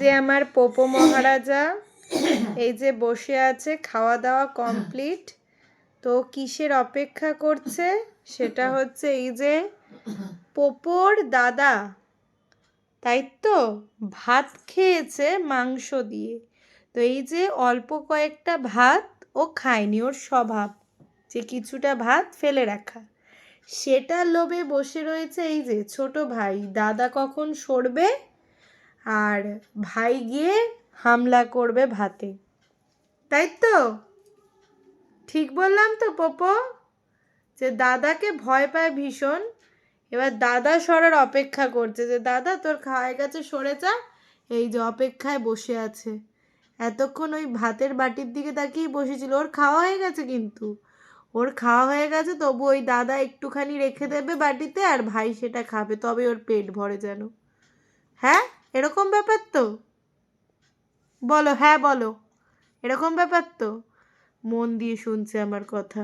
যে আমার পোপো মহারাজা এই যে বসে আছে, খাওয়া দাওয়া কমপ্লিট। তো কিসের অপেক্ষা করছে সেটা হচ্ছে এই যে পোপোর দাদা, তাই তো ভাত খেয়েছে মাংস দিয়ে। তো এই যে অল্প কয়েকটা ভাত ও খায়নি, ওর স্বভাব যে কিছুটা ভাত ফেলে রাখা, সেটা লোভে বসে রয়েছে এই যে ছোট ভাই। দাদা কখন সরবে আর ভাই গিয়ে হামলা করবে ভাতে, তাই তো? ঠিক বললাম তো পোপো? যে দাদাকে ভয় পায় ভীষণ। এবার দাদা সরার অপেক্ষা করছে যে দাদা তোর খাওয়া গেছে, সরে যা। এই যে অপেক্ষায় বসে আছে, এতক্ষণ ওই ভাতের বাটির দিকে তাকিয়েই বসেছিল। ওর খাওয়া হয়ে গেছে, কিন্তু ওর খাওয়া হয়ে গেছে, তবু ওই দাদা একটুখানি রেখে দেবে বাটিতে আর ভাই সেটা খাবে, তবে ওর পেট ভরে যেন। হ্যাঁ, এরকম ব্যাপার তো? বলো, হ্যাঁ বলো, এরকম ব্যাপার তো? মন দিয়ে শুনছে আমার কথা।